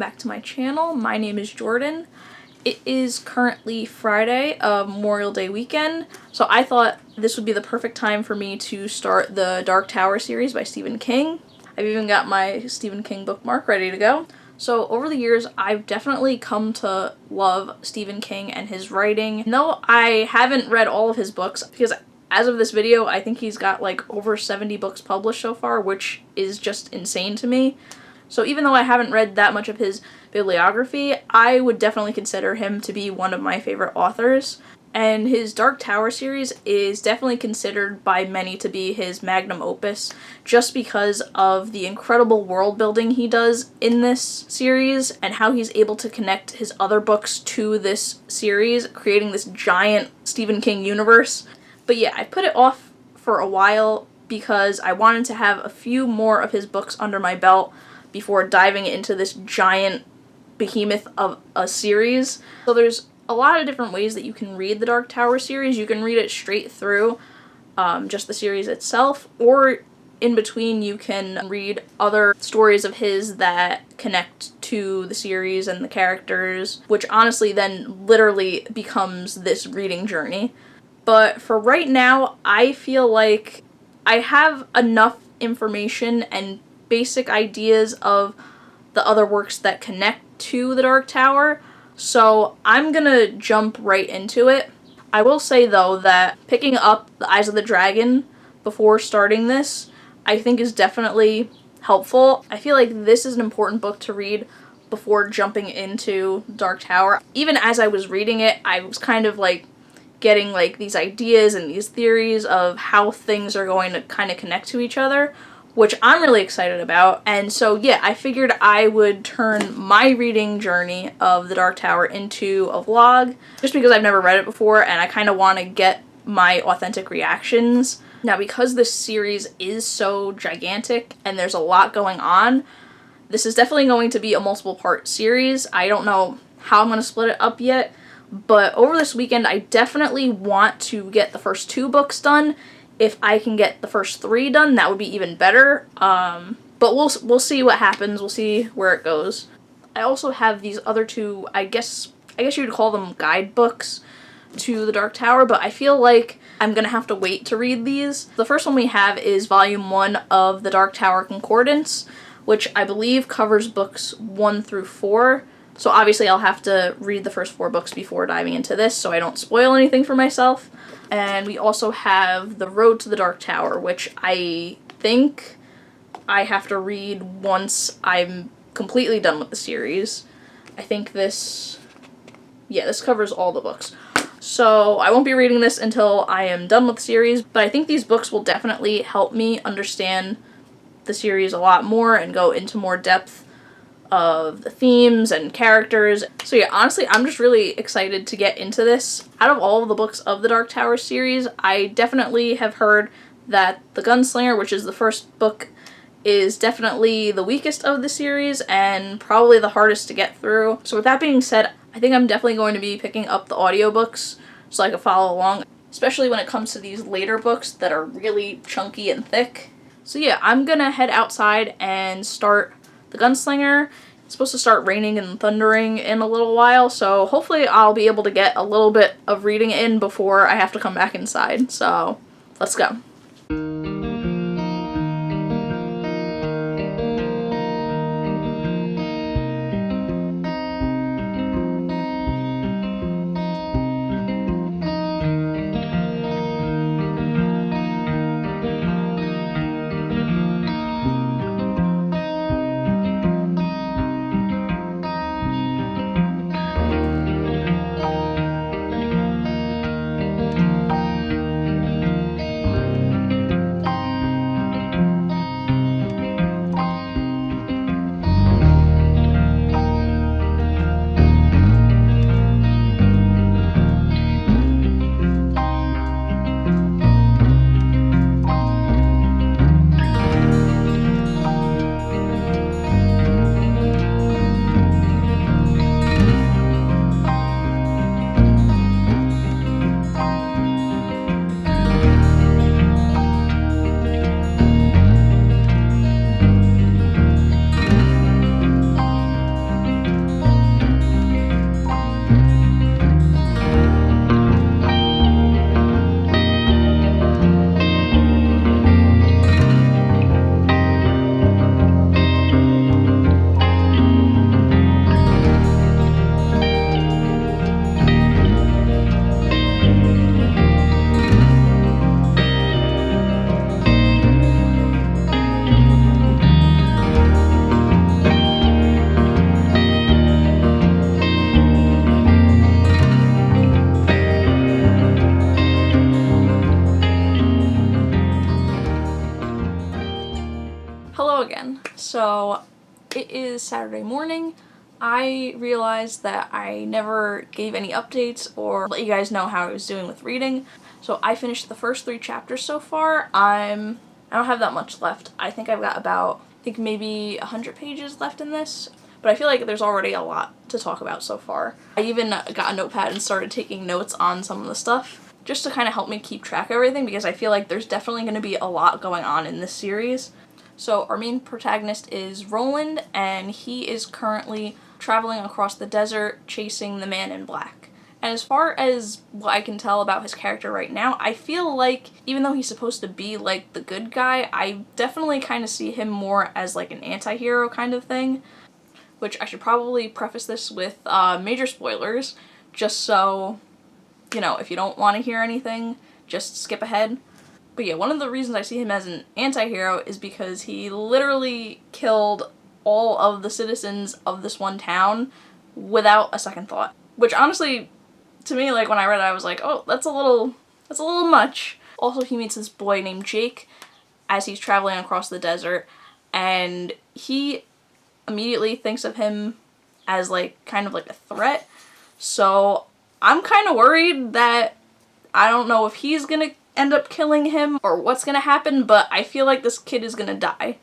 back to my channel. My name is Jordan. It is currently Friday of Memorial Day weekend, so I thought this would be the perfect time for me to start the Dark Tower series by Stephen King. I've even got my Stephen King bookmark ready to go. So over the years, I've definitely come to love Stephen King and his writing. Though I haven't read all of his books, because as of this video, I think he's got like over 70 books published so far, which is just insane to me. So even though I haven't read that much of his bibliography, I would definitely consider him to be one of my favorite authors. And his Dark Tower series is definitely considered by many to be his magnum opus, just because of the incredible world building he does in this series and how he's able to connect his other books to this series, creating this giant Stephen King universe. But yeah, I put it off for a while because I wanted to have a few more of his books under my belt before diving into this giant behemoth of a series. So there's a lot of different ways that you can read the Dark Tower series. You can read it straight through, just the series itself, or in between you can read other stories of his that connect to the series and the characters, which honestly then literally becomes this reading journey. But for right now, I feel like I have enough information and basic ideas of the other works that connect to the Dark Tower, so I'm gonna jump right into it. I will say though that picking up The Eyes of the Dragon before starting this, I think is definitely helpful. I feel like this is an important book to read before jumping into Dark Tower. Even as I was reading it, I was kind of like getting like these ideas and these theories of how things are going to kind of connect to each other, which I'm really excited about. And so yeah, I figured I would turn my reading journey of the Dark Tower into a vlog, just because I've never read it before and I kind of want to get my authentic reactions. Now, because this series is so gigantic and there's a lot going on, this is definitely going to be a multiple part series. I don't know how I'm going to split it up yet, but over this weekend I definitely want to get the first 2 books done. If I can get the first 3 done, that would be even better. But we'll see what happens. We'll see where it goes. I also have these other 2, I guess you would call them guidebooks to the Dark Tower, but I feel like I'm gonna have to wait to read these. The first one we have is Volume 1 of the Dark Tower Concordance, which I believe covers books 1 through 4. So obviously I'll have to read the first 4 books before diving into this so I don't spoil anything for myself. And we also have The Road to the Dark Tower, which I think I have to read once I'm completely done with the series. I think this covers all the books. So I won't be reading this until I am done with the series, but I think these books will definitely help me understand the series a lot more and go into more depth of the themes and characters. So yeah, honestly, I'm just really excited to get into this. Out of all of the books of the Dark Tower series, I definitely have heard that the Gunslinger, which is the first book, is definitely the weakest of the series and probably the hardest to get through. So with that being said, I think I'm definitely going to be picking up the audiobooks so I can follow along, especially when it comes to these later books that are really chunky and thick. So yeah, I'm gonna head outside and start the Gunslinger. It's supposed to start raining and thundering in a little while, so hopefully I'll be able to get a little bit of reading in before I have to come back inside. So let's go. So it is Saturday morning. I realized that I never gave any updates or let you guys know how I was doing with reading. So I finished the first 3 chapters so far. I don't have that much left. I think I've got about, maybe 100 pages left in this. But I feel like there's already a lot to talk about so far. I even got a notepad and started taking notes on some of the stuff, just to kind of help me keep track of everything, because I feel like there's definitely going to be a lot going on in this series. So our main protagonist is Roland, and he is currently traveling across the desert chasing the man in black. And as far as what I can tell about his character right now, I feel like even though he's supposed to be like the good guy, I definitely kind of see him more as like an anti-hero kind of thing. Which I should probably preface this with major spoilers, just so, if you don't want to hear anything, just skip ahead. But yeah, one of the reasons I see him as an anti-hero is because he literally killed all of the citizens of this one town without a second thought. Which honestly, to me, like when I read it, I was like, oh, that's a little much. Also, he meets this boy named Jake as he's traveling across the desert, and he immediately thinks of him as kind of like a threat. So I'm kind of worried that I don't know if he's gonna end up killing him or what's gonna happen, but I feel like this kid is gonna die.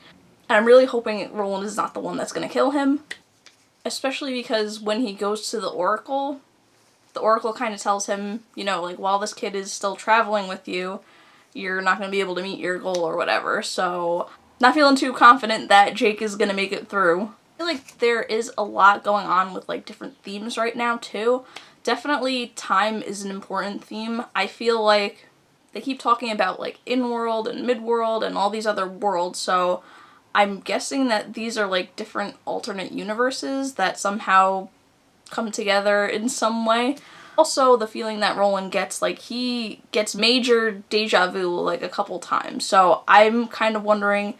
And I'm really hoping Roland is not the one that's gonna kill him. Especially because when he goes to the Oracle kind of tells him, while this kid is still traveling with you, you're not gonna be able to meet your goal or whatever. So not feeling too confident that Jake is gonna make it through. I feel like there is a lot going on with different themes right now too. Definitely time is an important theme. I feel like they keep talking about in-world and mid-world and all these other worlds, so I'm guessing that these are different alternate universes that somehow come together in some way. Also, the feeling that Roland gets, he gets major deja vu a couple times, so I'm kind of wondering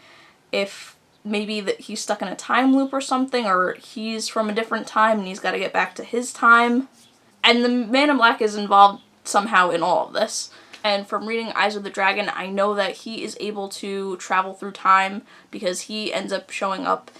if maybe that he's stuck in a time loop or something, or he's from a different time and he's got to get back to his time. And the Man in Black is involved somehow in all of this. And from reading Eyes of the Dragon, I know that he is able to travel through time because he ends up showing up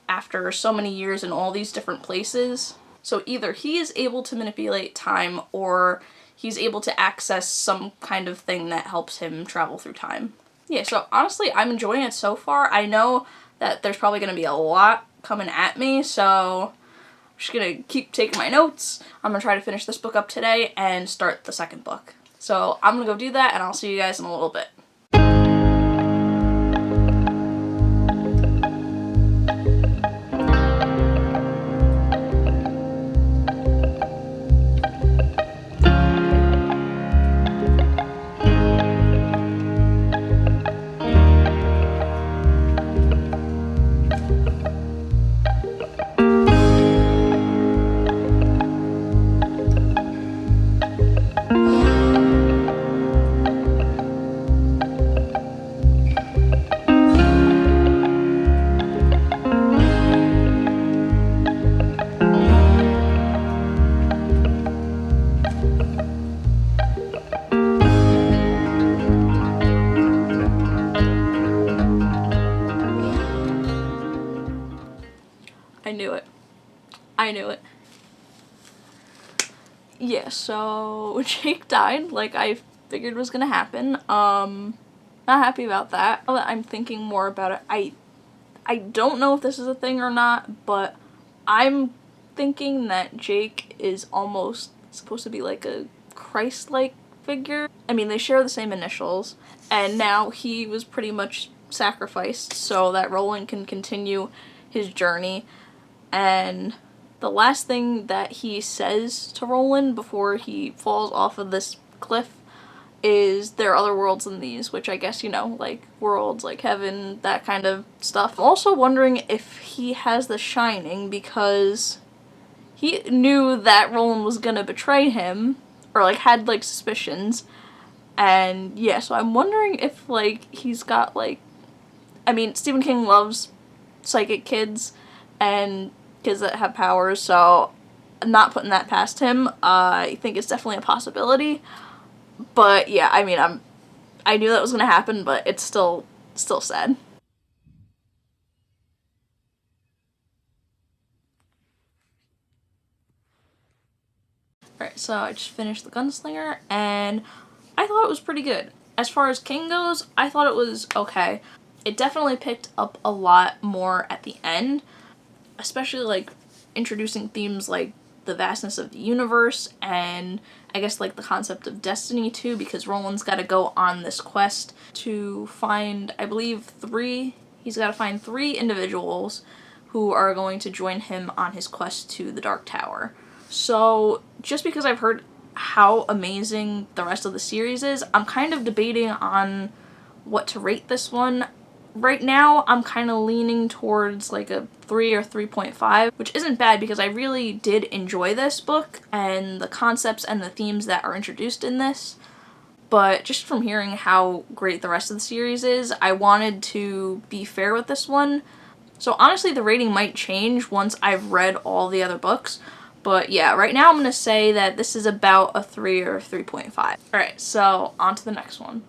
after so many years in all these different places. So either he is able to manipulate time or he's able to access some kind of thing that helps him travel through time. Yeah, so honestly, I'm enjoying it so far. I know that there's probably going to be a lot coming at me, so I'm just going to keep taking my notes. I'm going to try to finish this book up today and start the second book. So I'm going to go do that, and I'll see you guys in a little bit. I knew it. Yeah, so Jake died, like I figured was gonna happen. Not happy about that. Now that I'm thinking more about it, I don't know if this is a thing or not, but I'm thinking that Jake is almost supposed to be a Christ-like figure. I mean, they share the same initials, and now he was pretty much sacrificed so that Roland can continue his journey. And the last thing that he says to Roland before he falls off of this cliff is there are other worlds than these, which I guess, worlds like heaven, that kind of stuff. I'm also wondering if he has the Shining because he knew that Roland was gonna betray him, or had suspicions, and yeah, so I'm wondering if he's got I mean, Stephen King loves psychic kids and kids that have powers, so I'm not putting that past him. I think it's definitely a possibility. But yeah, I mean, I knew that was gonna happen, but it's still sad. Alright, so I just finished The Gunslinger, and I thought it was pretty good. As far as King goes, I thought it was okay. It definitely picked up a lot more at the end, especially like introducing themes like the vastness of the universe and I guess like the concept of destiny too, because Roland's got to go on this quest to find, I believe, he's got to find 3 individuals who are going to join him on his quest to the Dark Tower. So just because I've heard how amazing the rest of the series is, I'm kind of debating on what to rate this one. Right now, I'm kind of leaning towards like a 3 or 3.5, which isn't bad because I really did enjoy this book and the concepts and the themes that are introduced in this. But just from hearing how great the rest of the series is, I wanted to be fair with this one. So honestly, the rating might change once I've read all the other books. But yeah, right now I'm going to say that this is about a 3 or 3.5. Alright, so on to the next one.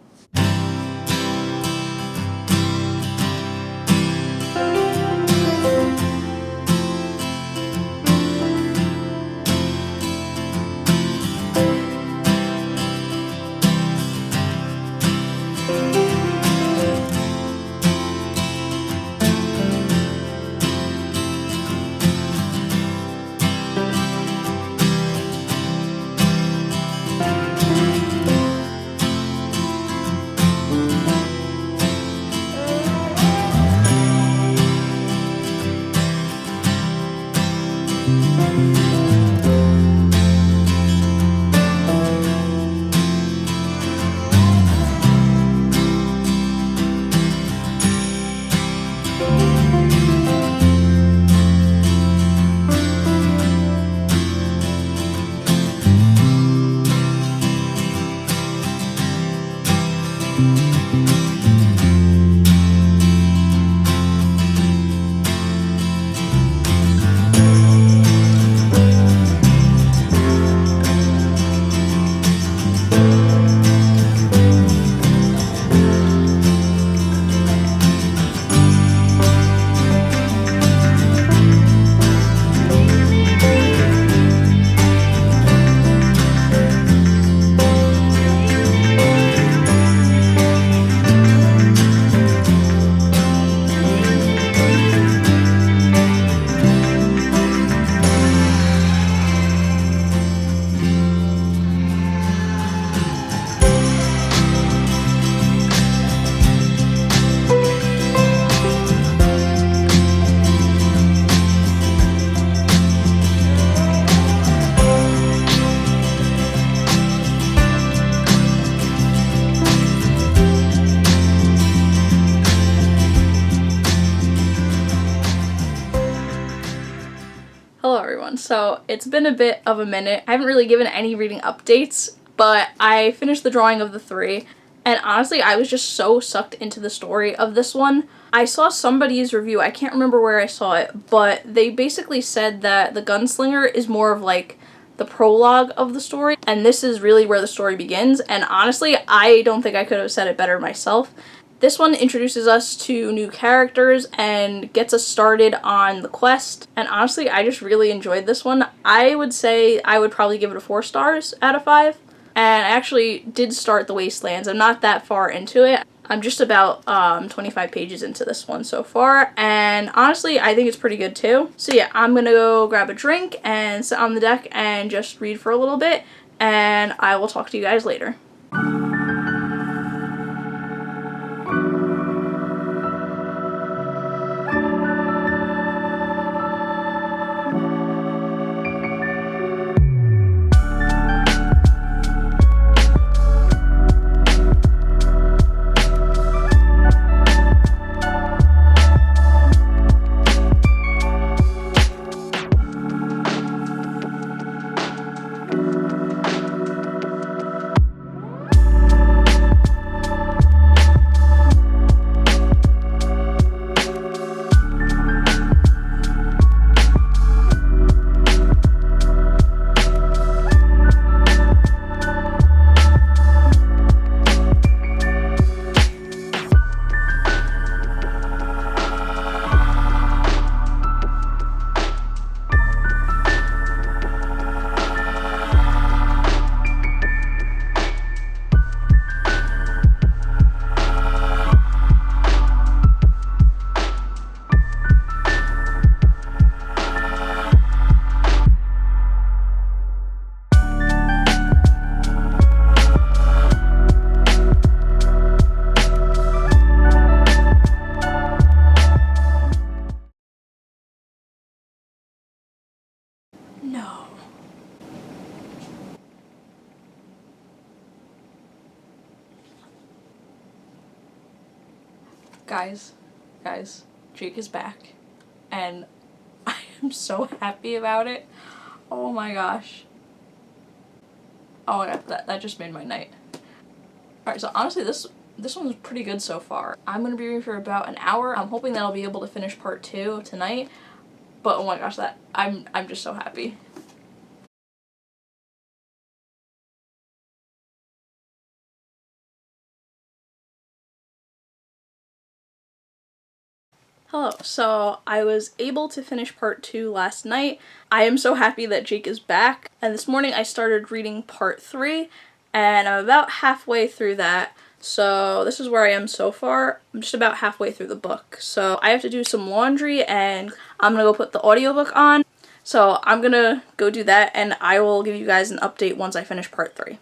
Hello everyone, so it's been a bit of a minute. I haven't really given any reading updates, but I finished the drawing of the 3, and honestly I was just so sucked into the story of this one. I saw somebody's review, I can't remember where I saw it, but they basically said that The Gunslinger is more of like the prologue of the story, and this is really where the story begins, and honestly I don't think I could have said it better myself. This one introduces us to new characters and gets us started on the quest, and honestly, I just really enjoyed this one. I would say I would probably give it a 4 stars out of 5, and I actually did start The Wastelands. I'm not that far into it. I'm just about 25 pages into this one so far, and honestly, I think it's pretty good too. So yeah, I'm gonna go grab a drink and sit on the deck and just read for a little bit, and I will talk to you guys later. Guys, Jake is back, and I am so happy about it. Oh my gosh. Oh my god, that just made my night. Alright, so honestly, this one's pretty good so far. I'm gonna be reading for about an hour. I'm hoping that I'll be able to finish part 2 tonight, but oh my gosh, I'm just so happy. Hello, so I was able to finish part 2 last night. I am so happy that Jake is back, and this morning I started reading part 3, and I'm about halfway through that, so this is where I am so far. I'm just about halfway through the book, so I have to do some laundry, and I'm gonna go put the audiobook on, so I'm gonna go do that, and I will give you guys an update once I finish part 3.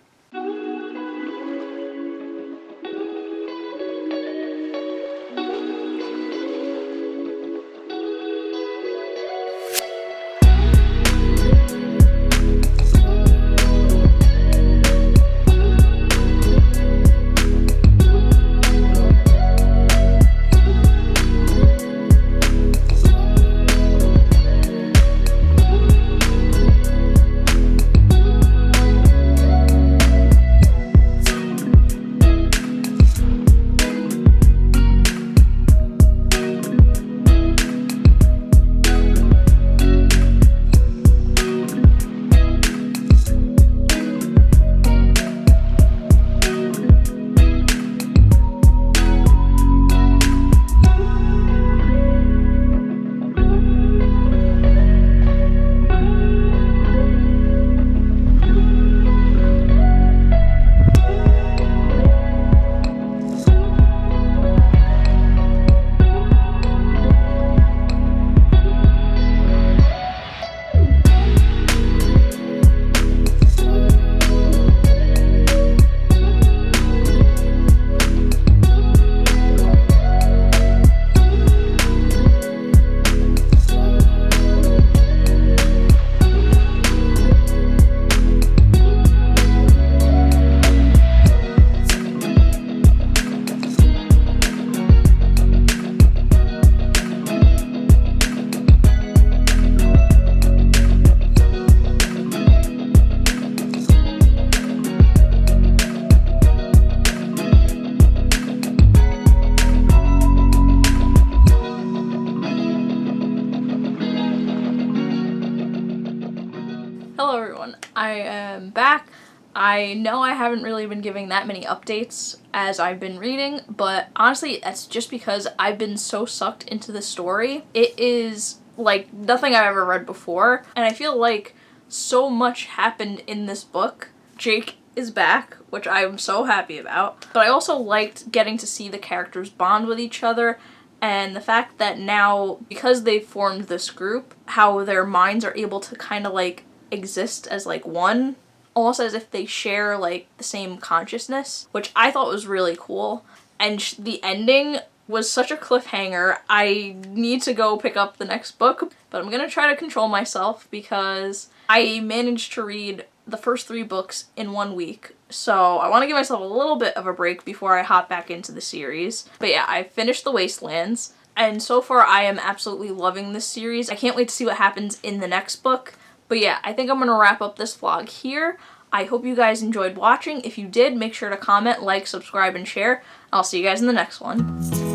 Hello everyone, I am back. I know I haven't really been giving that many updates as I've been reading, but honestly, that's just because I've been so sucked into the story. It is like nothing I've ever read before, and I feel like so much happened in this book. Jake is back, which I'm so happy about, but I also liked getting to see the characters bond with each other, and the fact that now, because they've formed this group, how their minds are able to kind of like exist as like one, almost as if they share like the same consciousness, which I thought was really cool. And the ending was such a cliffhanger. I need to go pick up the next book, but I'm gonna try to control myself because I managed to read the first 3 books in 1 week, so I want to give myself a little bit of a break before I hop back into the series. But yeah, I finished The Wastelands, and so far I am absolutely loving this series. I can't wait to see what happens in the next book. But yeah, I think I'm going to wrap up this vlog here. I hope you guys enjoyed watching. If you did, make sure to comment, like, subscribe, and share. I'll see you guys in the next one.